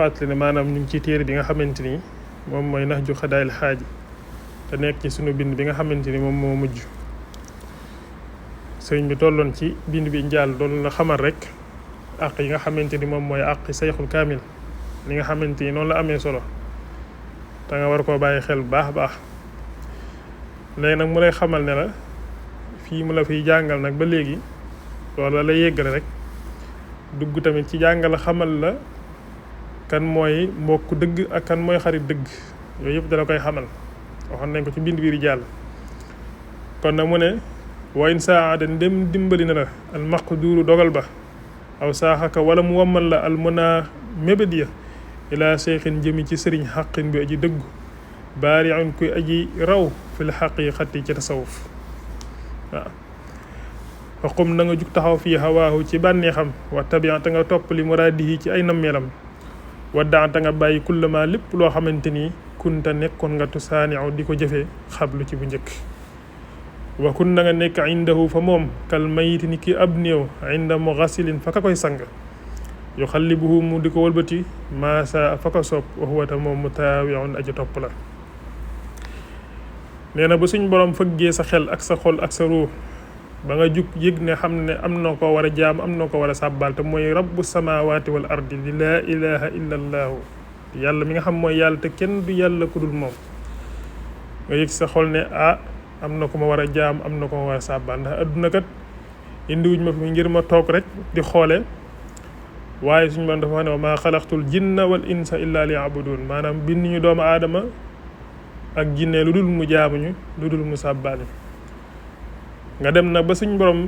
fàttali ne maanaam ñu ngi ci téere bi nga xamante ni moom mooy Nahju Qadaa'il Haaj te nekk ci sunu bind bi nga xamante ni moom moo mujj. sëriñ bi tolloon ci bind bi njàll doon la xamal rek àq yi nga xamante ni moom mooy àq sayxul kaamil li nga xamante ni noonu la amee solo te nga war koo bàyyi xel bu baax a baax. léegi nag mu lay xamal ne la fii mu la fiy jàngal nag ba léegi loolu la lay yeggale rek dugg tamit ci jàngal xamal la kan mooy mbokk dëgg ak kan mooy xarit dëgg yooyu yëpp dala koy xamal waxoon nañ ko ci bind biir jàll. kon nag mu ne wa in saada ndem dimbali na la al maqduuru dogal ba aw saaxaka wala mu wammal la al muna mébét ya ilaa seexin jëmi ci sëriñ xaqin bi aji dëggu baari an kuy aji raw fil xaqiqati ci tasawuf waaw faqum na nga jug taxaw fii hawaahu ci bànneexam wa tabianta nga topp li muraadihi ci ay nammeelam waddaanta nga bàyyi kullama lépp loo xamante ni kunta nekkoon nga tusaaniu di ko jëfee xablu ci bu njëkk wa kun na nga nekk indahu fa moom kal mayiti ni ki ab néew inda muxasilin fa ka koy sang yu xallibuhu mu di ko wëlbati maasa fa ko soob wa huwa ta moom mutaawiun aji topp la. nee na ba suñ borom fëggee sa xel ak sa xol ak sa ruux ba nga jug yëg ne xam ne am na ko war a jaam am na ko war a sàbbaal te mooy rabbu samawati wal ardi li laa ilaha illa allaahu yàlla mi nga xam mooy yàlla te kenn du yàlla ku dul moom. nga yëg sa xol ne am na ko ma war a jaam am na ko ma war a sàbbaal ndax adduna kat indiwuñ ma fi ngir ma toog rek di xoole waaye suñu man dafa wax ne wa maa xalaqtul jinna wal insa illa li yabudun maanaam bind ñu doomu aadama ak jinne lu dul mu jaamuñu lu dul mu sàbbaale. nga dem nag ba suñ borom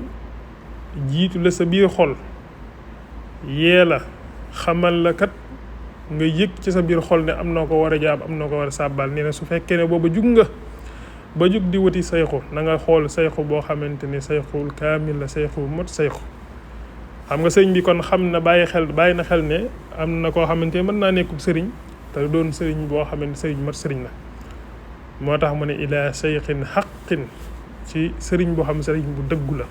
jiitu la sa biir xol yee la xamal la kat nga yëg ci sa biir xol ne am na ko war a jaam am na ko war a sàbbaal nee na su fekkee ne booba jug nga ba jug di wuti sayxu na nga xool sayxu boo xamante ni sayxul kaamil la sayxu mot sayxu. xam nga sëriñ bi kon xam na bàyyi na xel ne am na koo xamante mën naa nekkub sëriñ te doon sëriñ boo xamante sëriñ mat sëriñ la moo tax mu ne ilaa sayxin xaqin ci sëriñ boo xam sëriñ bu dëggu la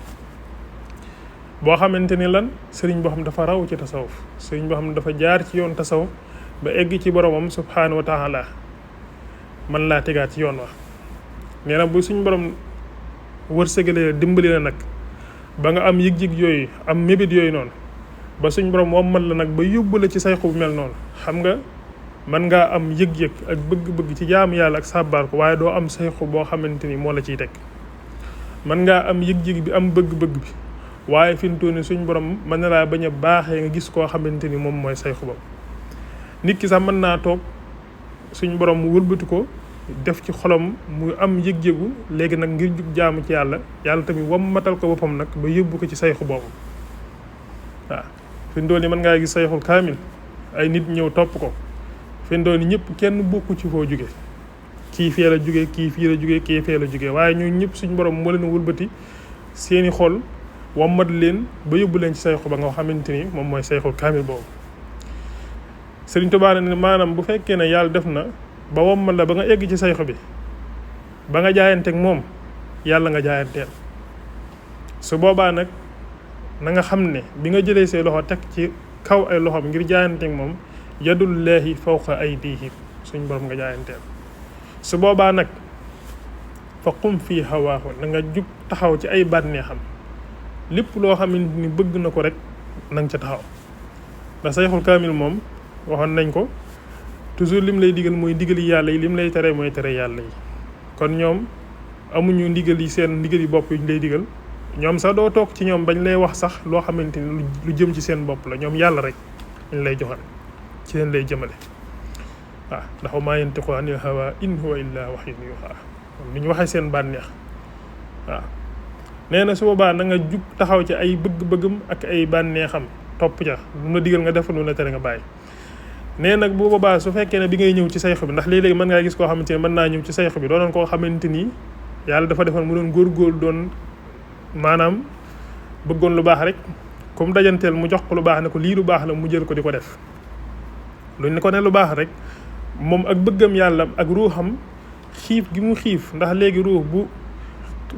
boo xamante ni lan sëriñ boo xam dafa raw ci tasawuf sëriñ boo xam dafa jaar ci yoon tasawuf ba egg ci boromam subhaanahu wa taala man laa tegaat ci yoon wa. nee na bu suñ borom wërsëgalee dimbali la nag ba nga am yëg-yëg yooyu am mébét yooyu noonu ba suñ borom wommal la nag ba yóbbu la ci sayxu bu mel noonu xam nga mën ngaa am yëg-yëg ak bëgg-bëgg ci jaamu yàlla ak sàbbaal ko waaye doo am sayxu boo xamante ni moo la ciy teg. mën ngaa am yëg-yëg bi am bëgg-bëgg bi waaye fi mu toll nii suñ borom mën na laa bañ a baaxee nga gis koo xamante ni moom mooy sayxu boobu. nit ki sax mën naa toog suñ borom mu wëlbati ko def ci xolam mu am yëg-yëgu léegi nag ngir jug jaamu ci yàlla tamit wammatal ko boppam nag ba yóbbu ko ci sayxu boobu. waaw fi mu toll nii mën ngaa gis sayxul kaamil ay nit ñëw topp ko fi mu toll nii ñëpp kenn bokku ci foo jóge kii fee la jóge kii fii la jóge kii fee la jóge waaye ñun ñëpp suñ borom moo leen wëlbati seeni xol wammat leen ba yóbbu leen ci sayxu ba nga xamante ni moom mooy sayxul kaamil boobu. Sëriñ Tuubaa ne maanaam bu fekkee ne yàlla def na ba wammal la ba nga egg ci sayxu bi ba nga jaayanteeg moom yàlla nga jaayanteel su boobaa nag na nga xam ne bi nga jëlee say loxo teg ci kaw ay loxoom ngir jaayanteeg moom yadullaahi fawqa aydihim suñ borom nga jaayanteel. su boobaa nag fa qum fii hawaahu na nga jug taxaw ci ay bànneexam lépp loo xamante ni bëgg na ko rek na nga ca taxaw ndax sayxul kaamil moom waxoon nañ ko toujours lim lay digal mooy digali yàlla yi lim lay tere mooy tere yàlla yi. kon ñoom amuñu ndigal yi seen ndigal yi bopp yu ñu lay digal ñoom sax doo toog ci ñoom bañ lay wax sax loo xamante ni lu jëm ci seen bopp la ñoom yàlla rek lañ lay joxal ci leen lay jëmale. waaw ndax wa maa yantiqu anil hawaa in huwa illaa wahyun yuuhaa ni ñu waxee seen bànneex. waaw nee na su boobaa na nga jug taxaw ci ay bëgg-bëggam ak ay bànneexam topp ca lu la digal nga def lu la tere nga bàyyi. nee nag bu boobaa su fekkee ne bi ngay ñëw ci sayxu bi ndax léeg-léeg mën ngaa gis koo xamante ne mën naa ñëw ci sayxu bi doonoon koo xamante ni yàlla dafa defoon mu doon góorgóorlu doon maanaam bëggoon lu baax rek comme dajanteel mu jox ko lu baax ne ko lii lu baax la mu jël ko di ko def luñ ne ko ne lu baax rek moom ak bëggam yàlla ak ruuxam xiif gi mu xiif ndax léegi ruux bu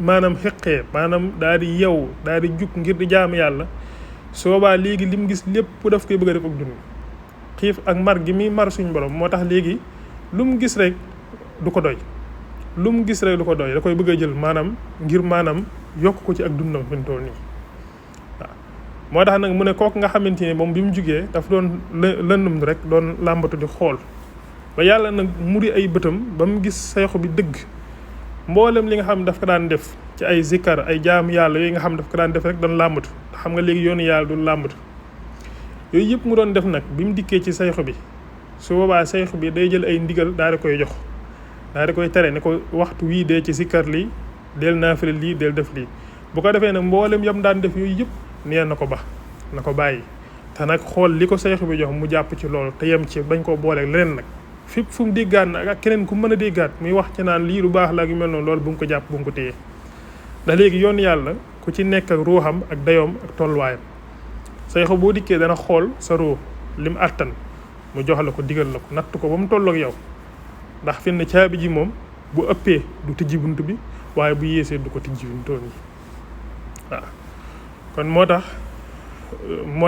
maanaam xeqee maanaam daal di yew daal di jug ngir di jaamu yàlla su boobaa léegi lim gis lépp daf koy bëgg a def ak dund xiif ak mar gi muy mar suñ borom moo tax léegi lu mu gis rek du ko doy lu mu gis rek du ko doy da koy bëgg a jël maanaam ngir maanaam yokk ko ci ak dundam fi mu toll nii waaw moo tax nag mu ne kooku nga xamante ni moom bi mu jugee dafa doon lëndëm rek doon làmbatu di xool ba yàlla nag muri ay bëtam ba mu gis sayxu bi dëgg mboolem li nga xam daf ko daan def ci ay zikkar ay jaam yàlla yooyu nga xam daf ko daan def rek doon làmbatu xam nga léegi yoonu yàlla du làmbatu yooyu yëpp mu doon def nag bi mu dikkee ci sayxu bi su boobaa sayxu bi day jël ay ndigal daal di koy jox daal di koy tere ne ko waxtu wii dee ci zikkar lii del naafile lii del def lii bu ko defee nag mboolem yam daan def yooyu yëpp nee na ko ba na ko bàyyi te nag xool li ko sayxu bi jox mu jàpp ci loolu te yem ci bañ koo booleeg leneen nag fépp fu mu déggaat nag ak keneen ku mën a déggaat muy wax ci naan lii lu baax la yu mel noonu loolu bu mu ko jàpp bu mu ko téye ndax léegi yoon yàlla ku ci nekk ak ruuxam ak dayoom ak tolluwaayam sayxu boo dikkee dana xool sa ruux lim àttan mu jox la ko digal la ko natt ko ba mu tolloog yow ndax fi ne caabi ji moom bu ëppee du tijji bunt bi waaye bu yéesee du ko tijji bunt yi waaw kon moo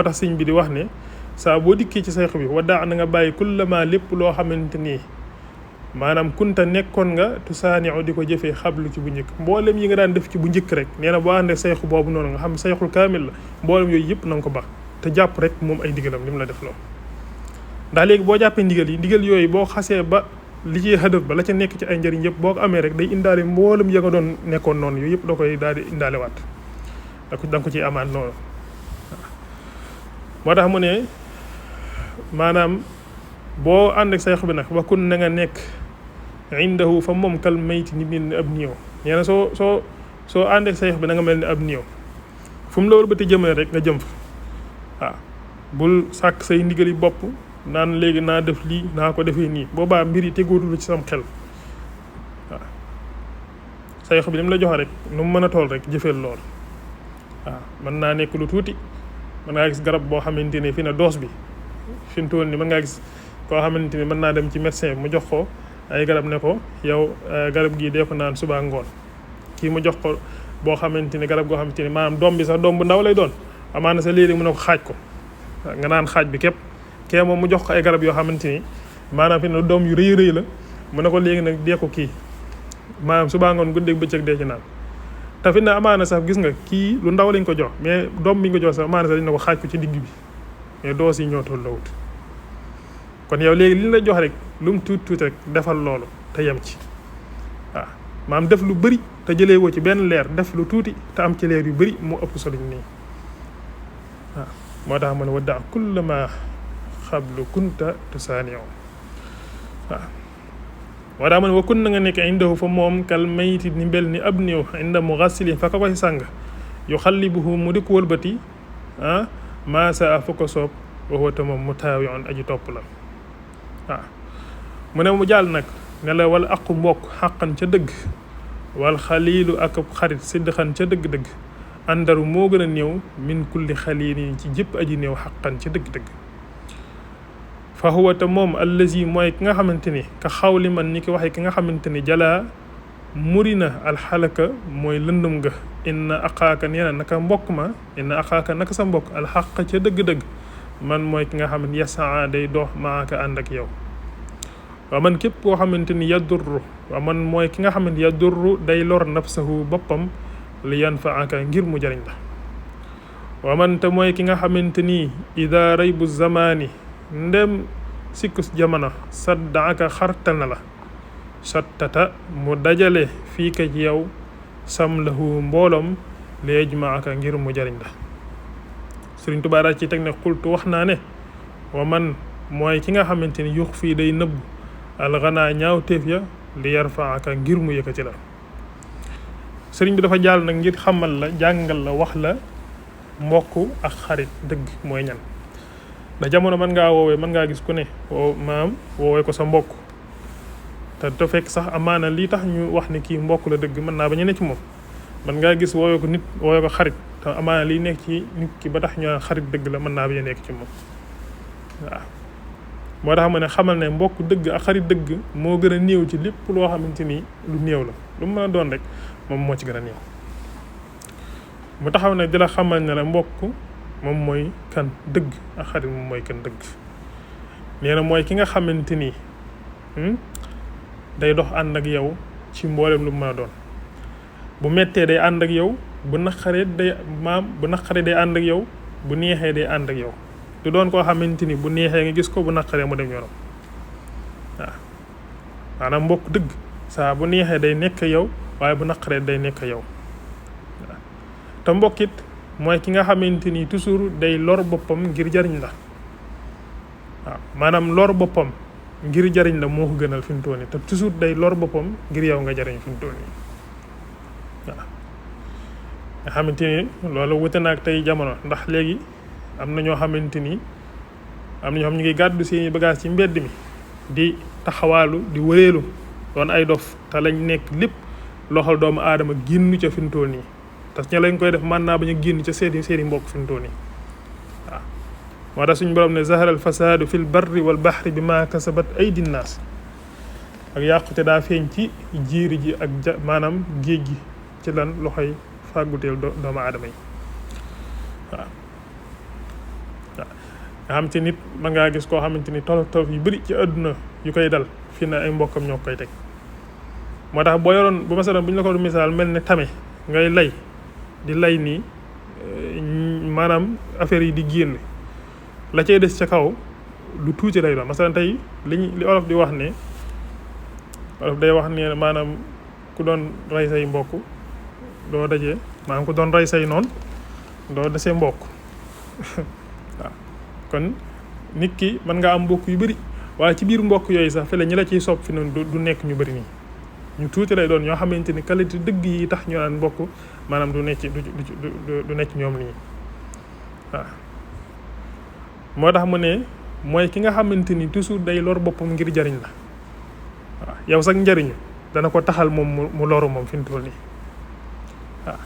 tax sëñ bi di wax ne saa boo dikkee ci sayxu bi waddaa na nga bàyyi kullama lépp loo xamante nii maanaam kunta nekkoon nga tusaaniu di ko jëfee xablu ci bu njëkk mboolem yi nga daan def ci bu njëkk rek nee na boo àndee sayxu boobu noonu nga xam sayxul kaamil la mboolem yooyu yëpp na nga ko baax te jàpp rek moom ay ndigalam li mu la def loolu ndax léegi boo jàppee ndigal yooyu boo xasee ba li ci hëdëf ba la ca nekk ci ay njëriñ yëpp boo ko amee rek day indaale mboolem ya nga doon nekkoon noonu yooyu yëpp da koy daal di indaale waat da nga ko ciy amaat noonu moo tax mu ne maanaam boo ànd ak sayxu bi nag wa kun na nga nekk indahu fa moom kal mayti ni mel ni ab néew nee na soo ànd ak sayxu bi na nga mel ni ab néew fu mu la wëlbati jëmale rek nga jëm fa waaw bul sàkk say ndigali bopp naan léegi naa def lii naa ko defee nii boobaa mbir yi tegootul ci sam xel waaw sayxu bi li mu la joxe rek nu mu mën a tool rek jëfeel lool waaw mën naa nekk lu tuuti mën ngaa gis garab boo xamante ne fi ne doos bi fi mu toll nii mën ngaa gis koo xamante ni mën naa dem ci médecin bi mu jox ko ay garab ne ko yow garab gii dee ko naan suba ngoon kii mu jox ko boo xamante ni garab goo xamante ni maanaam doom bi sax doom bu ndaw lay doon amaana sa léegi mu ne ko xaaj ko nga naan xaaj bi képp kee moom mu jox ko ay garab yoo xamante ni maanaam fi ne doom yu rëy la mu ne ko léegi nag dee ko kii maanaam suba ngoon guddeeg bëccëg dee ci naan te fi ne amaana sax gis nga kii lu ndaw lañ ko jox mais doom bi nga ko jox sax amaana sax dañ ne ko xaaj ko ci digg bi mais doos yi ñoo tollawut kon yow léegi li la jox rek lu mu tuuti rek defal loolu te yem ci waaw maam def lu bëri te jëlee woo ci benn leer def lu tuuti te am ci leer yu bëri moo ëpp solo nii waaw moo tax mu ne waddaa kullama xablu kunta tusaaniu waaw moo tax mu ne wa kun na nga nekk indahu fa moom kal mayti ni mbel ni ab néew inda mughassilin fa ka koy sàng yu xallibuhu mu di ko wëlbati maasa a fu ko soob waxwata moom mu taawion aji topp la waaw mu ne mu jàll nag ne la wala aqu mbokk xaqan ca dëgg wal xaliilu ak xarit sidxan ca dëgg-dëgg àndaru moo gën a néew min kulli xaliilin ci jëpp aji néew xaqan ca dëgg-dëgg fa huwa te moom allazi mooy ki nga xamante ni ka xawli man ni ki waxee ki nga xamante ni jalaa muri na alxalaka mooy lëndëm nga inna aqaaka nee na naka mbokk ma inna aqaaka naka sa mbokk alxaq ca dëgg-dëgg man mooy ki nga xam ne yasaa day dox maaka ànd ak yow waa man képp koo xamante ni yadurru waa man mooy ki nga xamante ni yadurru day lor nafsahu boppam li yanfaaka ngir mu jariñ la waa man te mooy ki nga xamante ni ida raybu zamaani ndem sikkus jamono saddaaka xartal na la sattata mu dajale fii ka ci yow sam lahu mbooloom li yajmaaka ngir mu jariñ la Sëriñ Tuubaa daal ci teg ne xultu wax naa ne wa man mooy ki nga xamante ni yux fii day nëbb alxanaa ñaaw téef ya li yarfaaka ngir mu yëkkati la sëriñ bi dafa jàll nag ngir xamal la jàngal la wax la mbokk ak xarit dëgg mooy ñan ndax jamono mën ngaa gis ku ne woowee ko sa mbokk te fekk sax amaana lii tax ñu wax ne kii mbokk la dëgg mën naa bañ a ne ci moom mën ngaa gis woowee ko nit woowee ko xarit te amaana lii nekk ci nit ki ba tax ñu naan xarit dëgg la mën naa bañ a nekk ci moom waaw moo tax ma ne xamal ne mbokk dëgg ak xarit dëgg moo gën a néew ci lépp loo xamante ni lu néew la lu mu mën a doon rek moom moo ci gën a néew mu taxaw ne di la xamal ne la mbokk moom mooy kan dëgg ak xarit moom mooy kan dëgg nee na mooy ki nga xamante ni day dox ànd ak yow ci mboolem lu mu mën a doon. bu mettee day ànd ak yow, bu naqaree day ànd ak yow, bu neexee day ànd ak yow. du doon koo xamante ni bu neexee nga gis ko, bu naqaree mu dem yoonam. waaw maanaam mbokk dëgg saa bu neexee day nekk yow, waaye bu naqaree day nekk yow. waaw te mbokkit mooy ki nga xamante ni toujours day lor boppam ngir jariñ la. waaw maanaam lor boppam ngir jariñ la moo ko gënal fi mu toll nii te toujours day lor boppam ngir yow nga jariñ fi mu toll nii. waaw nga xamante ni loolu wute na ak tey jamono, ndax léegi am na ñoo xamante ni am na ñoo xam ñu ngi gàddu seeni bagage ci mbedd mi di taxawaalu di wëreelu doon ay dof te lañ nekk lépp loxol doomu aadama génn ca fi mu toll nii te ña lañ koy def mën naa bañ a génn ca seeni mbokk fi mu toll nii. waaw moo tax suñu borom ne zahara al fasaadu fil barri wal bahri bi ma kasabat aydi nnaas. ak yàqute daa feeñ ci jiiri ji ak maanaam géej gi ci lan loxoy fàgguteel doomu aadama yi. waaw nga xam te nit ma ngaa gis koo xamante ni tolof yu bëri ci àdduna yu koy dal fii na ay mbokkam ñoo koy teg. moo tax boo yoroon bu masalan bu ñu la ko misaal mel ne tame ngay lay di lay nii maanaam affaire yi di génn la cay des ca kaw lu tuuti lay doon. masalan tey li olof di wax ne olof day wax ne maanaam ku doon rey say mbokk doo dajee maanaam ku doon rey say noon doo desee mbokk. waaw kon nit ki mën nga am mbokk yu bëri waaye ci biir mbokk yooyu sax fële ñi la ciy sopp fi noonu du nekk ñu bëri nii ñu tuuti lay doon ñoo xamante ni qualité dëgg yi tax ñu naan mbokk maanaam du nekk ñoom nii. waaw moo tax mu ne mooy ki nga xamante ni toujours day lor boppam ngir jariñ la. waaw yow sax njariñu dana ko taxal moom mu loru moom fi mu toll nii. waaw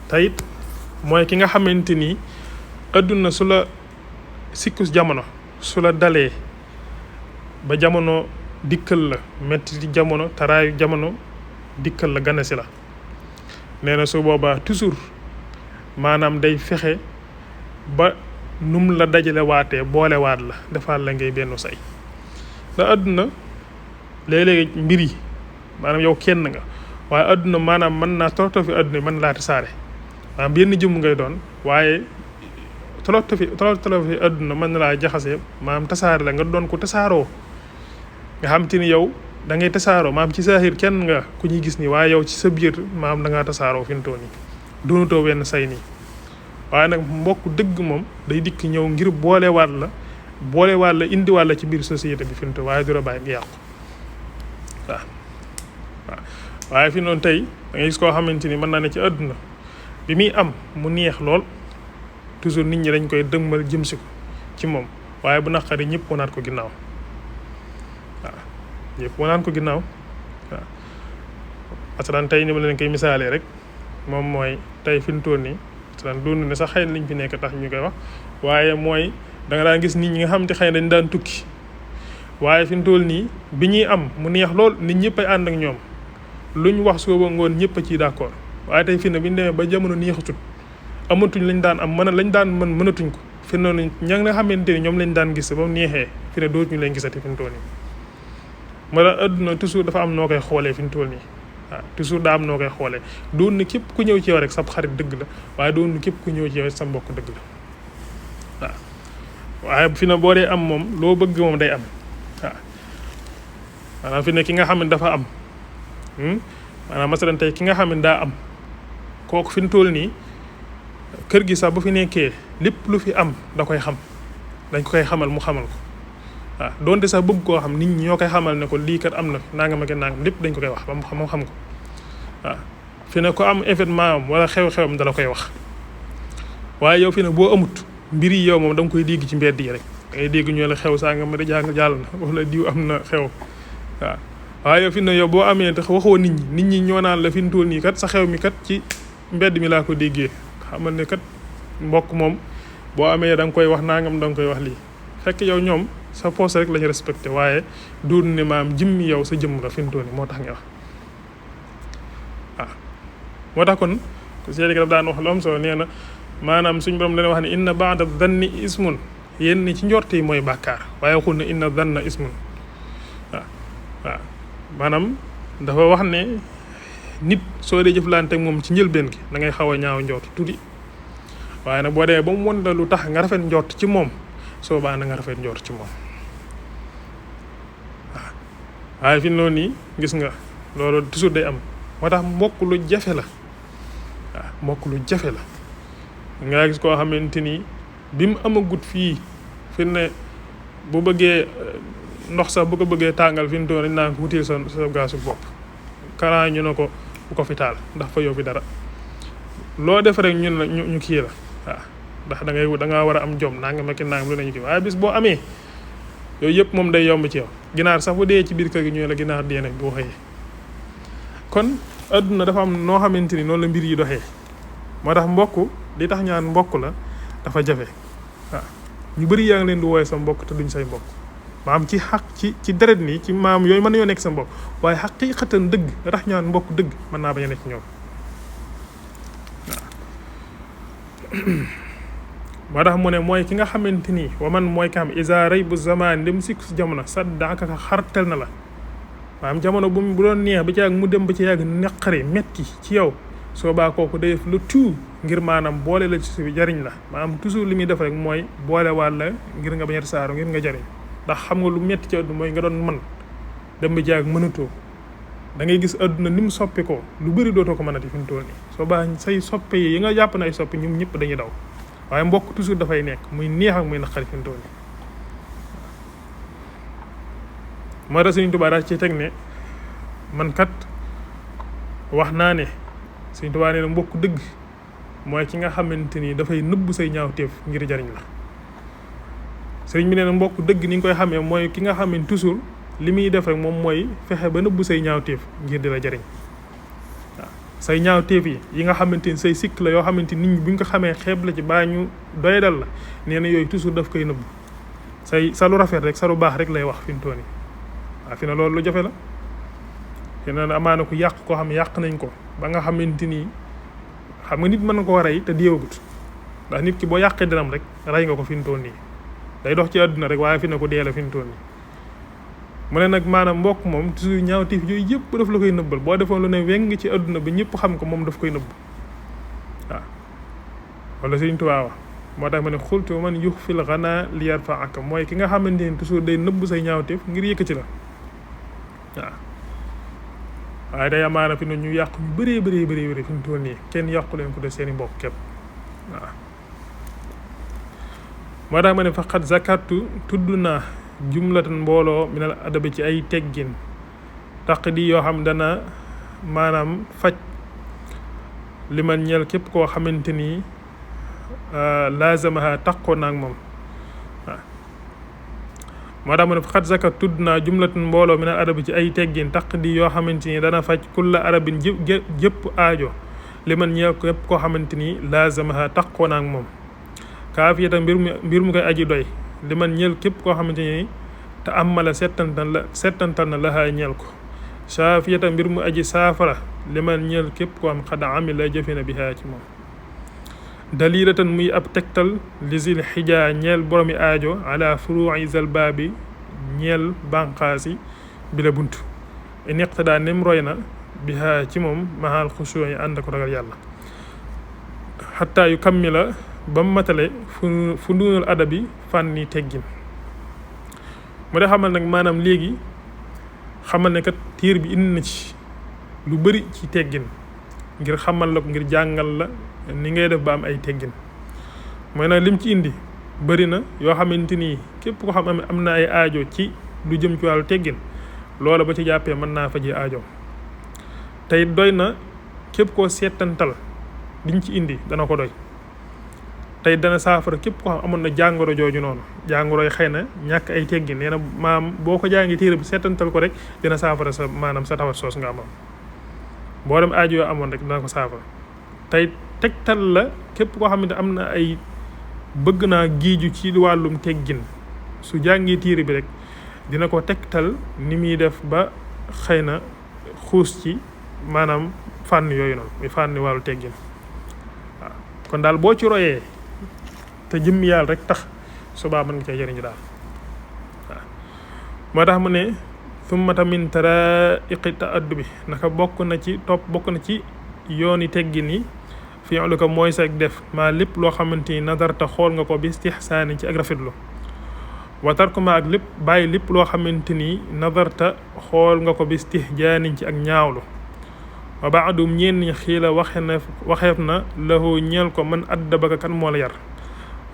te it mooy ki nga xamante ni adduna su la sikkus jamono su la dalee ba jamono dikkal la metti ci jamono taraayu jamono dikkal la ganasi la nee na su boobaa toujours maanaam day fexe ba num la dajale waatee boole waat la defaat la ngay benn say. da adduna léeg-léeg mbir yi maanaam yow kenn nga waaye adduna maanaam mën naa tolof fi adduna mën laa tasaare maanaam benn jëmm ngay doon waaye tolof fi adduna mën na laa jaxase maanaam tasaare la nga doon ko tasaaroo nga xam te ni yow da ngay tasaaroo maanaam ci saaxir kenn nga ku ñuy gis nii waaye yow ci sa biir maanaam da ngaa tasaaroo fi mu toll nii doonutoo wenn say nii. waaye nag mbokk dëgg moom day dikk ñëw ngir boolewaat la indiwaat la ci biir société bi fi mu toll waaye du la bàyyi nga yàqu. waaw waaye fi noonu tey da ngay gis koo xamante ni mën naa ne ci àdduna bi muy am mu neex lool toujours nit ñi dañ koy dëgmal jëm si ko ci moom waaye bu naqari ñëpp wanaat ko ginnaaw. waaw ñëpp wanaat ko ginnaaw. waaw parce que tey ni ma leen koy misaalee rek moom mooy tey fi mu toll nii doon ne sax xëy na liñ fi nekk tax ñu koy wax waaye mooy da nga daan gis nit ñi nga xam te xëy na dañ daan tukki waaye fi mu toll nii bi ñuy am mu neex lool nit ñëpp ay ànd ak ñoom luñ wax suba ngoon ñëpp a ciy d'accord waaye tey fi ne bi ñu demee ba jamono neexatut amatuñ lañ daan am lañ daan mënatuñ ko fi noonu ña nga xamante ni ñoom lañ daan gis ba mu neexee fi ne dootuñu leen gisati fi mu toll nii. moo tax adduna toujours dafa am noo koy xoolee fi mu toll nii. waaw toujours daa am noo koy xoolee doon na képp ku ñëw ci yow rek sab xarit dëgg la waaye doon na képp ku ñëw ci yow sa mbokk dëgg la. waaw waaye fi na boo dee am moom loo bëgg moom day am. waaw maanaam fi ne ki nga xam ne dafa am maanaam masalan tey ki nga xam ne daa am kooku fi mu toll nii kër gi sax bu fi nekkee lépp lu fi am da koy xam dañ ko koy xamal mu xamal ko. waaw donte sax bëgg koo xam nit ñi ñoo koy xamal ne ko lii kat am na nangam ak nangam lépp dañ ko koy wax ba mu xam ko. waaw fi ne ko am événement am wala xew-xewam dala koy wax waaye yow fi ne boo amut mbir yi yow moom da nga koy dégg ci mbedd yi rek da ngay dégg ñu la xew saa nga ma da jàll na wala diw am na xew. waaw waaye yow fi ne yow boo amee tax waxoo nit ñi ñoo naan la fi mu toll nii kat sa xew mi kat ci mbedd mi laa ko déggee xamal ne kat mbokk moom boo amee da nga koy wax nangam da nga koy wax lii fekk yow ñoom sa poste rek lañu respecté waaye doon ne maam jëmmi yow sa jëmm la fi mu toll nii moo tax nga wax. waaw moo tax kon ku seede daf daan wax lu am solo nee na maanaam suñu borom dana wax ne inna ba'da dhanni ismun yenn ci njort yi mooy bàkkaar waaye waxul ne inna dhanna ismun waaw waaw maanaam dafa wax ne nit soo dee jëflante ak moom ci njëlbeen gi da ngay xaw a ñaaw njort tuuti waaye nag boo demee ba mu won la lu tax nga rafet njort ci moom soo baa na nga rafet njort ci moom waaw waaye fi noonu nii gis nga loolu toujours day am moo tax mbokk lu jafe la waaw mbokk lu jafe la nga gis koo xamante ni bi mu amagut fii fi ne bu bëggee ndox sax bu ko bëggee tàngal fi mu toll dañ naan ko wutil sa gaasu bopp karaa ñu ne ko bu ko fi taal ndax fa yow fi dara loo def rek ñu kii la waaw ndax da ngaa war a am jom nangam ak nangam lu nañu kii waaye bis boo amee yooyu yëpp moom day yomb ci yow ginaar sax bu dee ci biir kër gi ñu la ginaar dee nag boo xëyee kon adduna dafa am noo xamante ni noonu la mbir yi doxee moo tax mbokk li tax ñaan mbokk la dafa jafe waaw ñu bëri yaa ngi leen di wooye sa mbokk te duñ say mbokk maam ci xaq ci deret nii ci maam yooyu mën nañoo nekk sa mbokk waaye xaqiiqatan dëgg la tax ñaan mbokk dëgg mën naa bañ a nekk ñoom waaw moo tax mu ne mooy ki nga xamante ni wa man mooy ka xam isa rey bu zaman dem sikku si jamono saddaaka ka xartel na la maanaam jamono bu doon neex ba ci yàgg mu dem ba ci yàgg neqari metti ci yow soo baa kooku day def lu tout ngir maanaam boole la ci jariñ la maanaam toujours li muy def rek mooy boole wàlla ngir nga bañ a saaru ngir nga jariñ ndax xam nga lu metti ci àdduna mooy nga doon man dem ba ci yàgg mënatoo da ngay gis àdduna ni mu soppi ko lu bëri dootoo ko mënati fi mu toll nii soo baa say soppe yi nga jàpp na ay soppe ñoom ñëpp dañuy daw waaye mbokk toujours dafay nekk muy neex ak muy naqari fi mu toll nii moo tax Sëriñ Tuubaa daal ci teg ne man kat wax naa ne Sëriñ Tuubaa nee na mbokk dëgg mooy ki nga xamante ni dafay nëbb say ñaawteef ngir jariñ la sëriñ bi nee na mbokk dëgg ni nga koy xamee mooy ki nga xam ne toujours li muy def rek moom mooy fexe ba nëbb say ñaawteef ngir di la jariñ waaw say ñaawteef yi nga xamante ni say sikk la yoo xamante nit ñi bu ñu ko xamee xeeb la ci baa ñu doydal la nee na yooyu toujours daf koy nëbb sa lu rafet rek sa lu baax rek lay wax fi mu toll nii waaw fi na loolu lu jafe la fi na amaana ku yàq koo xam ne yàq nañ ko ba nga xamante ni xam nga nit mën na koo rey te deewagut ndax nit ki boo yàqee dërëm rek rey nga ko fi mu toll nii day dox ci àdduna rek waaye fi na ko dee la fi mu toll nii mu ne nag maanaam mbokk moom toujours ñaawteef yooyu yëpp daf la koy nëbbal boo defoon lu ne weng ci àdduna bi ñëpp xam ko moom daf koy nëbb waaw wala Sëriñ Tuubaa wax moo tax ma ne xultu man yux fil xanaa li yarfa'aka mooy ki nga xamante ni toujours day nëbb say ñaawteef ngir yëkkati la waaw waaye day amaana fi ne ñu yàq ñu bëree bëri fi mu toll nii kenn yàqu leen ko def seen i mbokk képp waaw moo tax ma ne faqat zakartu tudd naa jumlatan mbooloo minal adabi ci ay teggin taq di yoo xam dana maanaam faj li man ñeel képp koo xamante ni laazamaha taqoo naag moom waaw moo tax ma ne faqat zakartu tudd naa jumlatan mbooloo minal adabi ci ay teggin taq di yoo xamante ni dana faj kulla arabin jëpp aajo li man ñeel képp koo xamante ni laazamaha taqoo naag moom kaafiyata mbir mu koy aji doy li man ñeel képp koo xamante ni te amala settantal na laxaa ñeel ko saafiyata mbir mu aji saafara li man ñeel képp koo xam xada amila jëfe na bihaa ci moom dalilatan muy ab tegtal lisil xijaa ñeel boromi aajo ala furu'i zal baabi ñeel bànqaasi bi la bunt iniqtada nem roy na bihaa ci moom mahal xusuun yi ànd ko ragal yàlla xataa yu kammila ba mu matale fu nduunal adabi fànni teggin mu de xamal nag maanaam léegi xamal ne kat téer bi indi na ci lu bëri ci teggin ngir xamal la ko ngir jàngal la ni ngay def ba am ay teggin mooy nag lim ci indi bëri na yoo xamante ni képp ko xam am na ay aajo ci lu jëm ci wàllu teggin loola ba ci jàppee mën naa faji aajo tey doy na képp koo seetantal liñ ci indi dana ko doy tey dana saafara képp ko xam amoon na jàngoro jooju noonu jàngoro yi xëy na ñàkk ay teggin nee na maam boo ko jàngi téere bi seetantal ko rek dina saafara sa maanaam sa tawat soos nga amoon boo dem aajo yoo amoon rek dana ko saafara tey tegtal la képp koo xamante am na ay bëgg naa giiju ci wàllum teggin su jàngi téere bi rek dina ko tegtal ni muy def ba xëy na xuus ci maanaam fànn yooyu noonu muy fànn wàllu teggin waaw kon daal boo ci royee te jëm yàlla rek tax subaa mën nga cee jëriñu daal waaw moo tax mu ne summata min taraiqi ta'addubi naka bokk na ci yooni teggin yi fi'lu ko mooy sa def maa lépp loo xamante ni nazarta xool nga ko bi istihsaani ci ak rafetlu wa tarku ma ak lépp bàyyi lépp loo xamante ni nazarta xool nga ko bi istihjaani ci ak ñaawlu wa baadum ñeen ñi xiila waxeef na lahu ñeel ko man addabaka kan moo la yar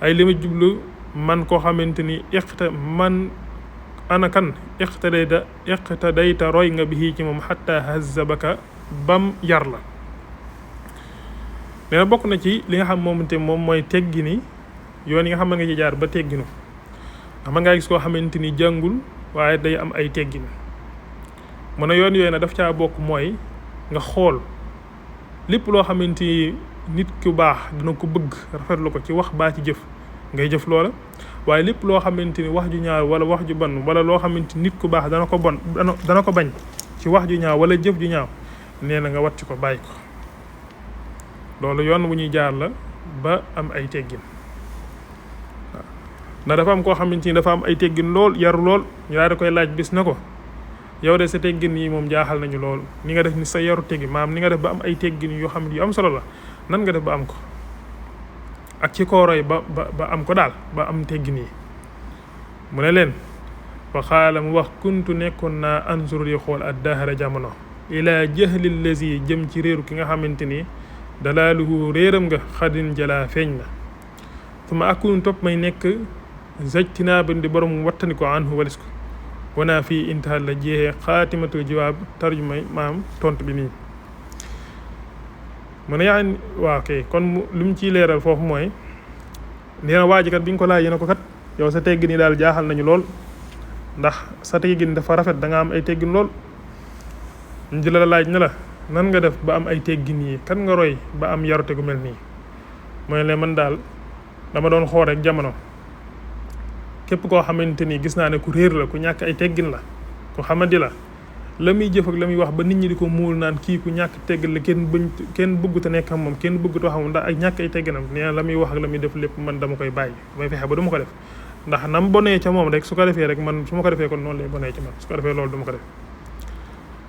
ay li ma jublu man koo xamante ni iqtadayta roy nga bi ci moom xatta hazzabaka bam yar la nee na bokk na ci li nga xam moom mooy teggini yoon yi nga xam ne nga ci jaar ba tegginu ndax man ngaa gis koo xamante ni jàngul waaye day am ay teggin mu ne yoon yooyu na daf caa bokk mooy nga xool lépp loo xamante ni nit ku baax dina ko bëgg rafetlu ko ci wax baa ci jëf ngay jëf loola waaye lépp loo xamante ni wax ju ñaaw wala wax ju bon wala loo xamante ni nit ku baax dana ko bañ ci wax ju ñaaw wala jëf ju ñaaw nee na nga wàcc ko bàyyi ko loolu yoon bu ñuy jaar la ba am ay teggin waaw ndax dafa am koo xamante ni dafa am ay teggin lool yaru lool ñu daal di koy laaj bis na ko yow de sa teggin yi moom jaaxal nañu lool ni nga def ni sa yaru teggin maanaam ni nga def ba am ay teggin yoo xam ne yu am solo la nan nga def ba am ko ak ci kooroy ba am ko daal ba am teggin yi mu ne leen fa xaala mu wax kuntu nekkoon naa anzur di xool ad dahra jamono ila jahli lazi jëm ci réeru ki nga xamante ni dalaaluhu réeram nga xadin jala feeñ na suma akunu topp may nekk zajtinaaban di borom wattani ko anhu walis ko wana fii intihal la jeexee xaatimatu jawaab tarjumay maam tontu bi nii mu ne yaa waaw kay kon lu mu ciy leeral foofu mooy nee na waajikat bi nga ko laaj yéena ko kat yow sa teggin yi daal jaaxal nañu lool ndax sa teggin dafa rafet da nga am ay teggin lool ñu di la laaj ne la nan nga def ba am ay teggin yi kan nga roy ba am yarute gu mel nii mooy ne man daal dama doon xool rek jamono képp koo xamante ni gis naa ne ku réer la ku ñàkk ay teggin la ku xamadi la muy jëf ak la muy wax ba nit ñi di ko muul naan kii ku ñàkk teggin la kenn bëggut a nekk moom kenn bëggut a xam ndax ak ñàkk ay tegginam nee na la muy wax ak la muy def lépp man dama koy bàyyi damay fexe ba du ma ko def ndax nam bonee ca moom rek su ko defee rek man su ma ko defee kon noonu lay bonee ci man su ko defee loolu du ma ko def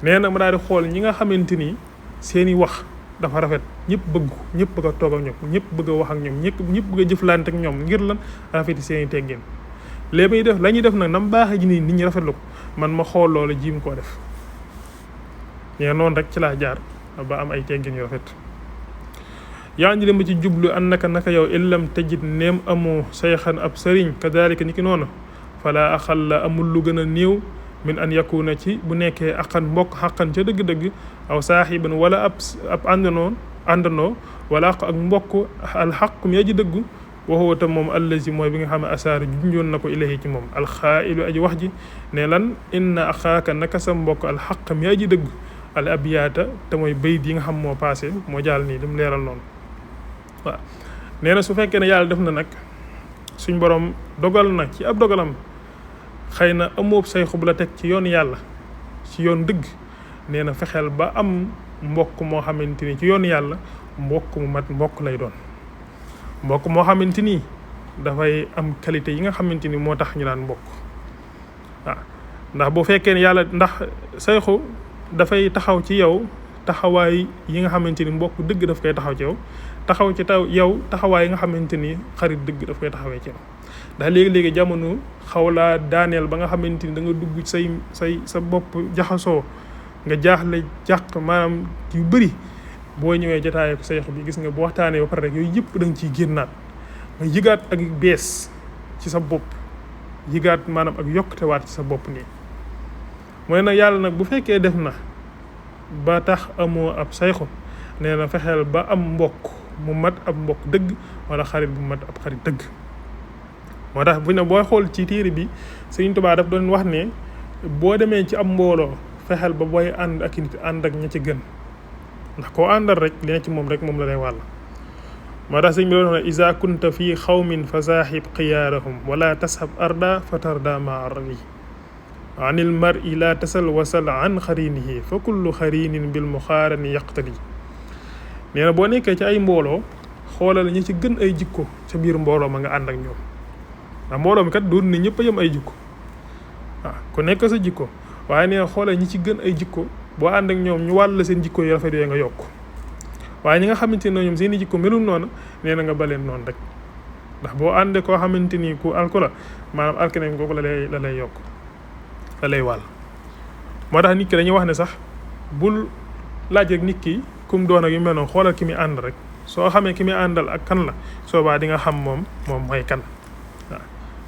nee na ma daal di xool ñi nga xamante ni seeni wax dafa rafet ñëpp bëgg a toog ak ñoom ñëpp bëgg a wax ak ñoom ñëpp bëgg a jëflante ak ñoom ngir lan rafeti seeni teggin léegi muy def la ñuy def nag nam baaxee ji nii nit ñi rafetlu ko man ma xool loolu jiim koo def ñee noonu rek ci laa jaar ba am ay teggin yu rafet yaa ngi dem ba ci jublu an naka yow illam tajid neem amoo sayxan ab sëriñ kadalika ni ki noonu fala axal la amul lu gën a néew min an yakuna ci bu nekkee aqan mbokk xaqan ca dëgg-dëgg aw saaxiban wala ab àndandoo wala ak mbokk alxaq mi aji dëggu waxuwa tam moom allazi mooy bi nga xam ne asaar junjoon na ko ilahi ci moom alxaailu aji wax ji ne lan inna axaaka naka sa mbokk alxaq mi aji dëgg al abiyaata te mooy bayit yi nga xam moo passé moo jàll nii lim leeral noonu waaw nee na su fekkee ne yàlla def na nag suñ borom dogal na ci ab dogalam xëy na amoob say xub la teg ci yoon yàlla ci yoon dëgg nee na fexeel ba am mbokk moo xamante ni ci yoon yàlla mbokk mu mat mbokk lay doon mbokk moo xamante ni dafay am qualité yi nga xamante ni moo tax ñu naan mbokk waaw ndax bu fekkee ne yàlla ndax sayxu dafay taxaw ci yow taxawaay yi nga xamante ni mbokk dëgg daf koy taxaw ci yow taxaw ci yow taxawaay yi nga xamante ni xarit dëgg daf koy taxawee ci yow ndax léegi-léegi jamono xaw laa daaneel ba nga xamante ni da nga dugg sa bopp jaxasoo nga jaaxle jàq maanaam yu bëri boo ñëwee jotaayee ko sayx bi gis nga bu waxtaanee ba pare rek yooyu yëpp da nga ciy génnaat nga yëgaat ak bees ci sa bopp yëgaat maanaam ak yokkutewaat ci sa bopp nii mooy nag yàlla nag bu fekkee def na ba tax amoo ab sayxu nee na fexeel ba am mbokk mu mat ab mbokk dëgg wala xarit bu mat ab xarit dëgg moo tax bu ne booy xool ci téere bi Sëriñ Tuubaa daf doon wax ne boo demee ci ab mbooloo fexeel ba booy ànd ak nit ànd ak ña ci gën ndax koo àndal rek li ne ci moom rek moom la lay wàll moo tax sëñ bi doon wax ne iza kunta fii xawmin fa saaxib xiyaarahum wala tashab arda fa tarda ma arri anil mar'i la tasal wasal an xarinihi fa kullu xarinin bil muxaarani yaqtadi nee na boo nekkee ci ay mbooloo xoolal ñi ci gën ay jikko ca biir mbooloo ma nga ànd ak ñoom ndax mbooloo mi kat doon ne ñëpp a yem ay jikko waaw ku nekk sa jikko waaye nee xoolee ñi ci gën ay jikko boo ànd ak ñoom ñu wàll seen jikko yi rafet yooyu nga yokk waaye ñi nga xamante ne ñoom seen i jikko melul noonu nee na nga baleen noonu rek ndax boo àndee koo xamante ni ku alko la maanaam alkane googu la lay yokk la lay wàll. moo tax nit ki dañuy wax ne sax bul laaj rek nit ki kum doon ak yu mel noonu xoolal ki muy ànd rek soo xamee ki muy àndal ak kan la soobaa di nga xam moom mooy kan waaw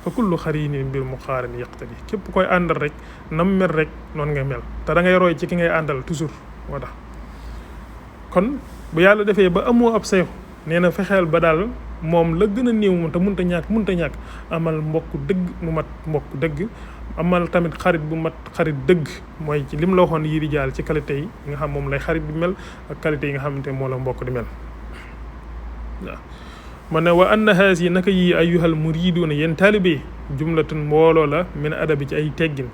fa kullu xarinin bil muqaarin yaqtadi képp koy àndal rek nam mel rek noonu nga mel te da ngay roy ci ki ngay àndal toujours moo tax kon bu yàlla defee ba amoo ab sayxu nee na fexeel ba daal moom la gën a néew moom te munta ñàkk amal mbokk dëgg mu mat mbokk dëgg amal tamit xarit bu mat xarit dëgg mooy ci lim la waxoon yii di jaal ci qualité yi nga xam moom lay xarit di mel ak qualité yi nga xamante moo la mbokk di mel waaw ma ne wa anna haasi naka yi ayyuhal muriduuna yéen taalibe jumlatun mbooloo la min adabi ci ay teggin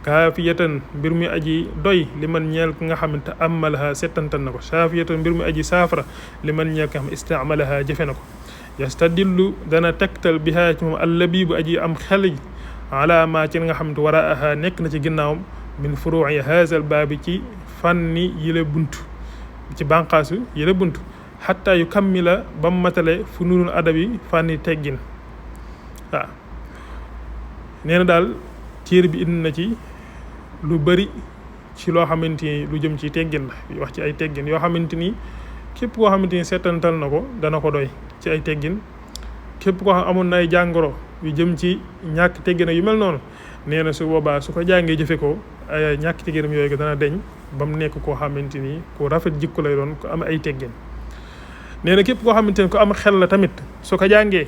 kaafiyatan mbir mi aji doy li man ñeel ki nga xamante amalaha settantal na ko saafiyatan mbir mi aji saafara li man ñeel ki nga xam istamalaha jëfe na ko yastadillu dana tegtal bihaa ci moom allabibu aji am xel ji ala ma ci nga xamante waraaha nekk na ci ginnaawam min furuu'i haazal baabi ci fànni yile bunt ci bànqaasu yile bunt xatta yu kammila ba mu matale fu nurul adabi fànni teggin waaw nee na daal téere bi indi na ci lu bari ci loo xamante ni lu jëm ci teggin la wax ci ay teggin yoo xamante ni képp koo xamante ni seetantal na ko dana ko doy ci ay teggin képp koo xam amoon na ay jàngoro yu jëm ci ñàkk teggin yu mel noonu nee na su boobaa su ko jàngee jëfe ko ay ñàkk tegginam yooyu dana deñ ba mu nekk koo xamante ni ku rafet jikko lay doon ku am ay teggin nee na képp koo xamante ni ku am xel la tamit su ko jàngee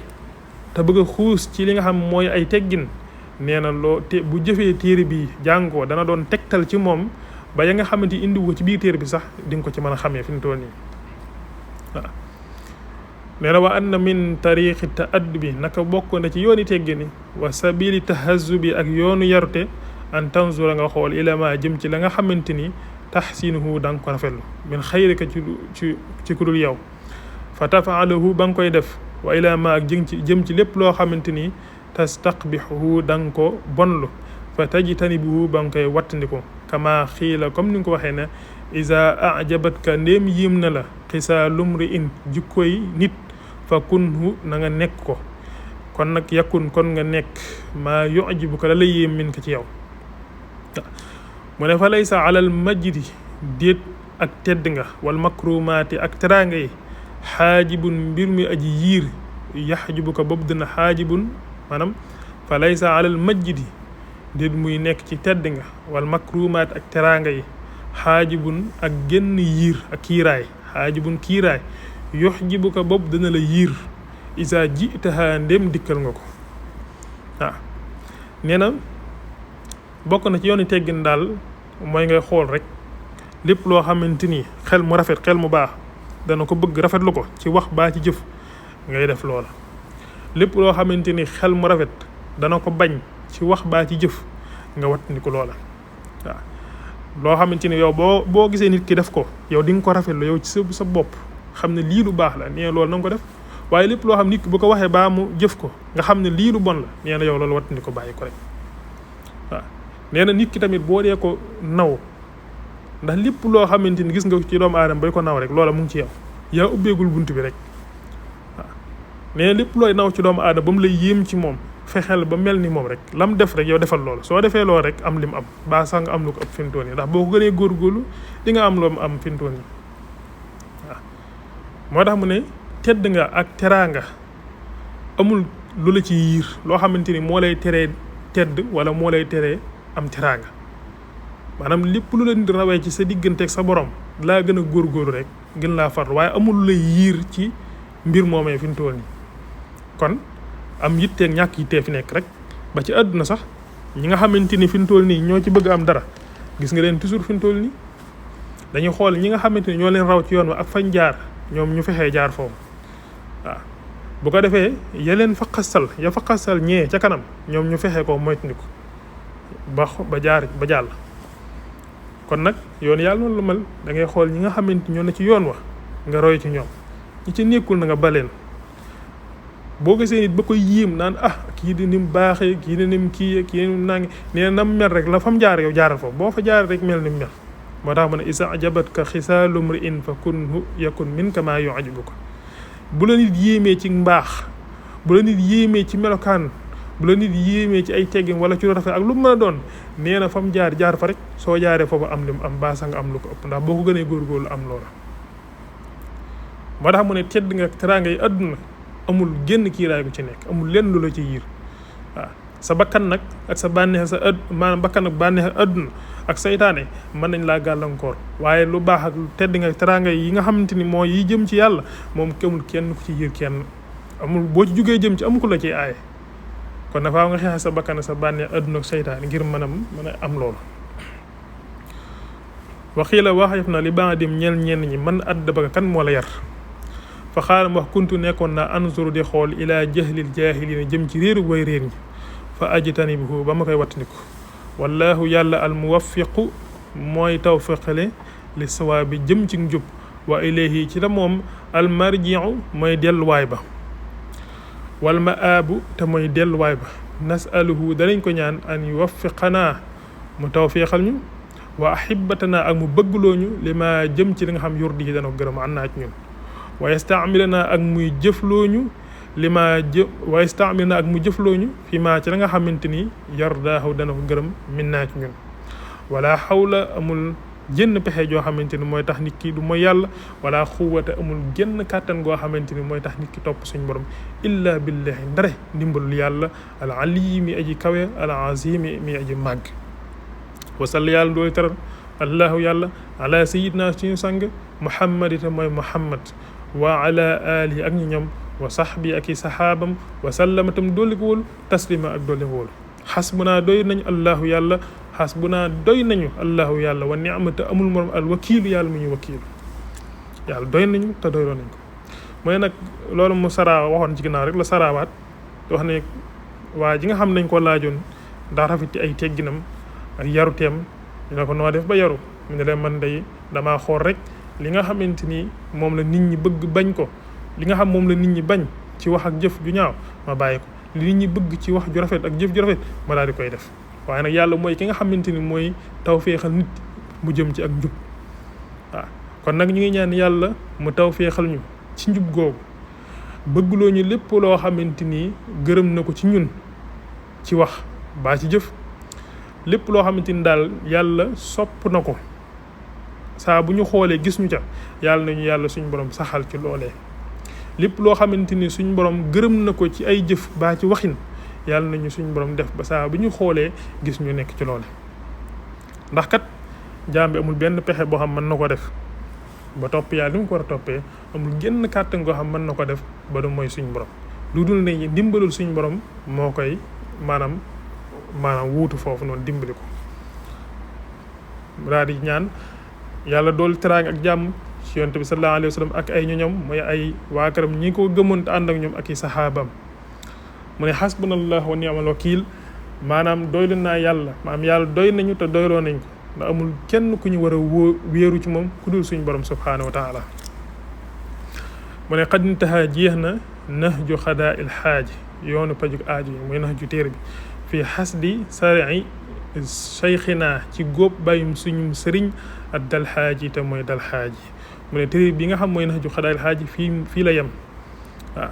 te bëgg a xuus ci li nga xam mooy ay teggin nee na bu jëfee téere bi jàngoo dana doon tegtal ci moom ba ya nga xamante ni indi ko ci biir téere bi sax di nga ko ci mën a xamee fi mu toll nii waaw nee na wa anna min tariqi taaddubi naka bokk na ci yooni teggini wa sabili tahazubi ak yoonu yarute an tanzura nga xool ilama jëm ci la nga xamante ni taxsinuhu da nga ko rafetlu min xayrika ci ku dul yow fa tafaaluhu ba nga koy def wa ilama ak jëm ci lépp loo xamante ni tastaqbixuhu da nga ko bonlu fa tajtanibuhu ba nga koy wattandiko kama xiila comme ni nga ko waxee ne isa ajabatka ndéem yim na la xisaa lumri in jikkoy nit fa kunhu na nga nekk ko kon nag yakun kon nga nekk maa yujibuka la lay yéem min ko ci yow mu ne fa laysa alal majdi déet ak tedd nga wal makrumaati ak teraanga yi xaajibun mbir mi aji yiir yaxjibuka boobu dina xaajibun maanaam fa laysa alal majdi déet muy nekk ci tedd nga wal makrumaat ak teraanga yi xaajibun ak génn yiir ak kiiraay xaajibun kiiraay yuxjibuka boobu dana la yiir isa jitaha ndem dikkal nga ko waaw nee na bokk na ci yooni teggin daal mooy ngay xool rek lépp loo xamante ni xel mu rafet xel mu baax dana ko bëgg rafetlu ko ci wax baa ci jëf ngay def loola lépp loo xamante ni xel mu rafet dana ko bañ ci wax baa ci jëf nga wattandi ko loola waaw loo xamante ni yow boo gisee nit ki def ko yow di nga ko rafetlu yow ci sa bopp xam ne lii lu baax la nee loolu na nga ko def waaye lépp loo xam nit ki bu ko waxee baa mu jëf ko nga xam ne lii lu bon la nee na yow loolu wattandi ko bàyyi ko rek waaw nee na nit ki tamit boo dee ko naw ndax lépp loo xamante ni gis nga ci doomu aadama bay ko naw rek loola mu ngi ci yow yaa ubbeegul bunt bi rek waaw nee na lépp looy naw ci doomu aadama ba mu lay yéem ci moom fexeel ba mel ni moom rek lam def rek yow defal loolu soo defee loolu rek am lim am baa sax nga am lu ko ëpp fintoon yi ndax boo ko gënee góorgóorlu di nga am loo am fintoon yi waaw moo tax mu ne tedd nga ak teraanga amul lu la ci yiir loo xamante ni moo lay teree tedd wala moo lay teree am teraanga maanaam lépp lu leen di rawee ci sa digganteeg sa borom laa gën a góorgóorlu rek gën laa farlu waaye amul lu lay yiir ci mbir moomee fi mu toll nii kon am yitteeg ñàkk yittee fi nekk rek ba ci àdduna sax ñi nga xamante ni fi mu toll nii ñoo ci bëgg am dara gis nga leen toujours fi mu toll nii dañuy xool ñi nga xamante ni ñoo leen raw ci yoon wa ak fañ jaar ñoom ñu fexee jaar foofu waaw bu ko defee ya leen faqasal ñee ca kanam ñoom ñu fexee ko moytandiku ba jàll kon nag yoon yàlla noonu la mel da ngay xool ñi nga xamante ñoo ne ci yoon wa nga roy ci ñoom ñi ci nekkul na nga baleen boo gisee nit ba koy yéem naan kii di ni mu baaxee kii di ni mu kii kii ni mu nangi nee na mel rek la fa mu jaar yow jaaral foofu boo fa jaar rek mel ni mu mel moo tax mu ne isa ajabatka xisaalu mri'in fa kunhu yakun minka maa yu'jibuka bu la nit yéemee ci mbaax bu la nit yéemee ci melokaan bu la nit yéemee ci ay teggin wala ci lu rafet ak lu mën a doon nee na fa mu jaar fa rek soo jaaree foofu am li mu am baasa nga am lu ko ëpp ndax boo ko gënee góorgóorlu am loola moo tax mu ne tedd nga teraanga yi àdduna amul génn kiiraay gu ci nekk amul lenn lu la ci yiir waaw sa bakkan nag ak sa bànneex maanaam bakkan ak bànneex àdduna ak saytaane mën nañ laa gàllankoor waaye lu baax ak tedd nga teraanga yi nga xamante ni mooy yi jëm ci yàlla moom amul kenn ku ci yiir kenn amul boo ci jógee jëm ci amu ko la ciy aaye kon na faaw nga xeex sa bakkan ak sa bànneex àdduna ak saytaane ngir mën a am loolu waxiila waxeef na li baadim ñeel ñenn ñi man addabaka kan moo la yar fa xaaral wax kuntu nekkoon naa anzuru di xool ilaa jahlil jaahiliina jëm ci réeru way réer ñi fa ajtanibuhu ba ma koy wattandiku wallahu yàlla al muwaffiqu mooy tawfiqale li sawaabi jëm ci njub wa ilayhi ci la moom al marji'u mooy delluwaay ba wal ma'aabu te mooy delluwaay ba nasaluhu danañ ko ñaan an yuwaffiqanaa mu tawfiqal ñu wa ahibatanaa ak mu bëgglooñu li ma jëm ci li nga xam yurdi yi dana ko gërëm an naa ci ñun wa yastamilanaa ak muy jëflooñu wa yastamilanaa ak mu jëflooñu fi maa ci la nga xamante ni yardaahu dana ko gërëm min naa ci ñun wala xawla amul jënn pexe joo xamante ni mooy tax nit ki du mooy yàlla wala xuwata amul genn kàttan goo xamante ni mooy tax nit ki topp suñ borom illa billahi ndare ndimbalul yàlla al ali mi aji kawe al azimi mi aji màgg wasall yàlla doolu teral allahu yàlla ala sayidna suñu sang muhammad ita mooy muhammad wa ala alihi ak ñu ñoom wa sahbi ak i sahaabam wa sallama tam dolli ko wóolu taslima ak dolli ko wóolu xasbunaa doy nañu allahu yàlla xasbunaa doy nañu allahu yàlla wa ni'mata amul morom al wakiilu yàlla mu ñu wakiilu yàlla doy nañu te doyloo nañ ko mooy nag loolu mu saraa waxoon ci ginnaaw rek la saraawaat wax ne waa ji nga xam nañ ko laajoon ndax rafet ci ay tegginam ak yaruteem ñu ne ko noo def ba yaru mu ne leen man day damaa xool rek li nga xamante ni moom la nit ñi bëgg bañ ko li nga xam moom la nit ñi bañ ci wax ak jëf ju ñaaw ma bàyyi ko li nit ñi bëgg ci wax ju rafet ak jëf ju rafet ma daal di koy def waaye nag yàlla mooy ki nga xamante ni mooy tawféexal nit mu jëm ci ak njub waaw kon nag ñu ngi ñaan yàlla mu tawféexal ñu ci njub googu bëggloo ñu lépp loo xamante ni gërëm na ko ci ñun ci wax baa ci jëf lépp loo xamante ni daal yàlla sopp na ko saa bu ñu xoolee gis ñu ca yàlla nañu yàlla suñu borom saxal ci loolee lépp loo xamante ni suñu borom gërëm na ko ci ay jëf baa ci waxin yàlla nañu suñu borom def ba saa bu ñu xoolee gis ñu nekk ci loole ndax kat jaam bi amul benn pexe boo xam mën na ko def ba topp yàlla ni mu ko war a toppee amul genn kàttan goo xam mën na ko def ba du mooy suñu borom lu dul ne dimbalul suñu borom moo koy maanaam wuutu foofu noonu dimbali ko daal di ñaan yàlla dool teraanga ak jàmm ci yonent bi sallallahu alayhi wa sallam ak ay ñoñom mooy ay waa këram ñi ko gëmoon te ànd ak ñoom ak i saxaabam mu ne xasbunallahu wa ni'mal wakiil maanaam doylu naa yàlla maanaam yàlla doy nañu te doyloo nañ ko ndax amul kenn ku ñu war a wéeru ci moom ku dul suñu borom subhaanahu wa taala mu ne xad intaha jeex na nahju xadaa il xaaji yoonu pajug aajo yi mooy nahju téere bi fii xasdi sari sayxinaa ci góob bàyyum suñu sëriñ ak dal xaaji te mooy dal xaaji mu ne téere bi nga xam mooy nahju xadaa il xaaji fii la yem waaw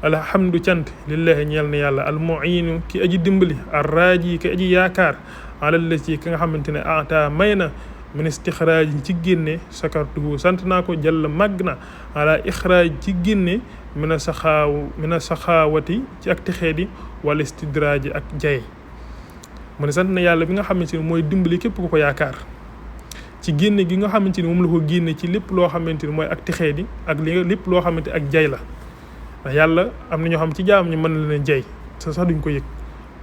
alhamdu cant lillahi ñeel na yàlla almuinu ki aji dimbali arraaji ki aji yaakaar alal la ci ki nga xamante ne ata may na min istixraaj ci génne sakartuhu sant naa ko jàll màgg na ala ixraaj ci génne mina saxaawati ci ak texeedi wala istidraaji ak jay mu ne sant na yàlla bi nga xamante ni mooy dimbali képp ku ko yaakaar ci génne gi nga xamante ni moom la ko génne ci lépp loo xamante ni mooy ak texeedi ak lépp loo xamante ak jay la ndax yàlla am na ñoo xam ci jaam ñu mën na leen jay sax duñ ko yëg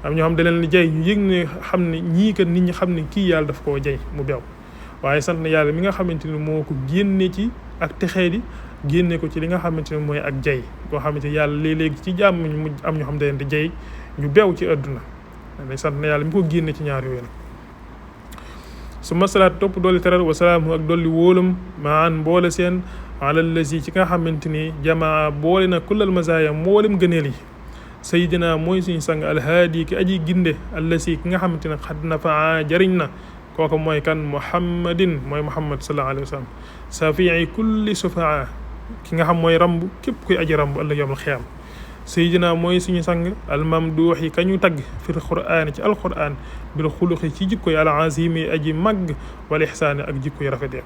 am ñoo xam da leen jay ñu yëg ne xam ne ñii kat nit ñi xam ne kii yàlla daf koo jay mu beew waaye sant na yàlla mi nga xamante ni moo ko génne ci ak texee di génne ko ci li nga xamante ni mooy ak jay koo xamante yàlla léeg-léegi ci jaam ñu am ñoo xam da leen di jay ñu beew ci àdduna day sant na yàlla mi ko génne ci ñaar yooyu nag summa salaat topp dolli teral wa salaamu ak dolli wóolum maan boole seen alal lazi ci nga xamante ni jamaa boole na kullal mazaaya mboolem gëneel yi sayidina mooy suñu sang alhaadi ki aji ginde allasi ki nga xamante ne xad nafaa jariñ na kooku mooy kan muhammadin mooy muhammad sallallahu alayhi wa sallam safii kulli sufaa ki nga xam mooy ramb képp kuy aji ramb ëllëg yawmal xiyaam sayidina mooy suñu sang almamduux yi kañu tagg fil qur'aan ci alqur'aan bil xuluqi ci jikko yi al azimi aji màgg wal ixsaani ak jikko yi rafetee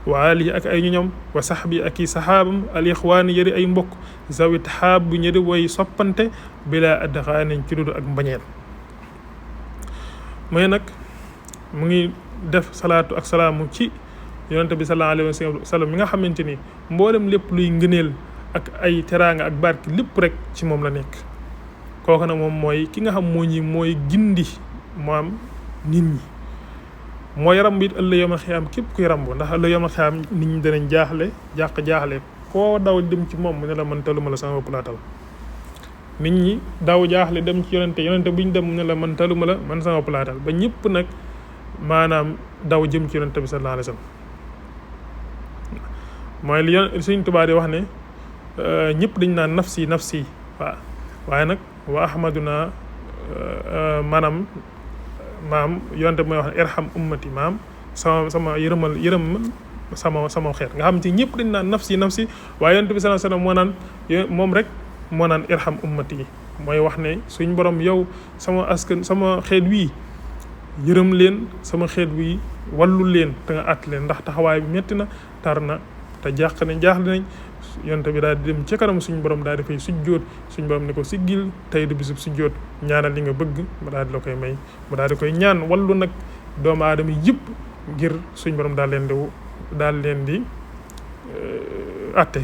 wa alihi ak ay ñoñom wa saxbi ak i saxaabam al ixwaani yëri ay mbokk zawit xaab bu ñëri way soppante bila addaxaaneñ ci dudu ak mbañeel mooy nag mu ngi def salaatu ak salaamu ci yonente bi sallallahu alayhi wa sallam mi nga xamante ni mboolem lépp luy ngëneel ak ay teraanga ak barki lépp rek ci moom la nekk kooku nag moom mooy ki nga xam mooy gindi moom nit ñi mooy ramb it ëllëg yawmal xiyaam képp kuy ramb ndax ëllëg yawmal xiyaam nit ñi danañ jaaxle koo daw dem ci moom mu ne la man taluma la sama bopp laa tal nit ñi daw jaaxle dem ci yonente bu ñu dem mu ne la man taluma la man sama bopp laa tal ba ñëpp nag maanaam daw jëm ci yonente bi sallallahu alayhi wa sallam mooy li Sëriñ Tuubaa di wax ne ñëpp dañ naan nafsi waaw waaye nag wa ahmaduna maanaam yonte mooy wax ne irham ummati sama yërëmal sama xeet nga xam ci ñëpp dañ naan nafsi waaye yonte bi sallallahu alayhi wasallam moom rek moo naan irham ummati yi mooy wax ne suñ borom yow sama askan sama xeet wii yërëm leen sama xeet wii wallu leen te nga àtt leen ndax taxawaay bi metti na tar na te jaaxle nañ yonte bi daal di dem ci kanam suñu borom daal di fay sujjóot suñu borom ne ko siggil tey du bisub sujjóot ñaanal li nga bëgg mu daal di la koy may mu daal di koy ñaan wallu nag doomu aadama yëpp ngir suñu borom daal leen di atte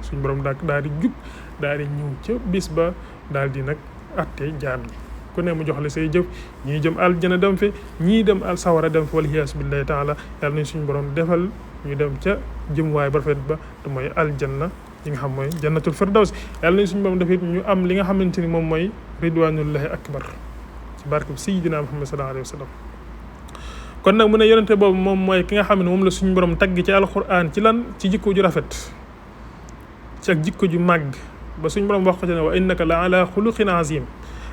suñu borom daal di jug daal di ñëw ca bis ba daal di nag atte jaam ñi ku ne mu jox la say jëf ñii jëm aljana dem fi ñii dem al sawara dem fi wal iyaasu billahi taala yàlla nañ suñu borom defal ñu dem ca jëmuwaay ba rafet ba te mooy aljanna yi nga xam mooy jannatul firdaws yàlla nañ suñu borom def it ñu am li nga xamante ni moom mooy ridwanullahi akbar ci barke sayyidina Muhammad sallallahu alayhi wa sallam kon nag mu ne yonente boobu moom mooy ki nga xam ne moom la suñu borom tagg ci alquran ci lan ci jikko ju rafet ci ak jikko ju màgg ba suñu borom wax ko ci ne wa innaka la ala xuluqin azim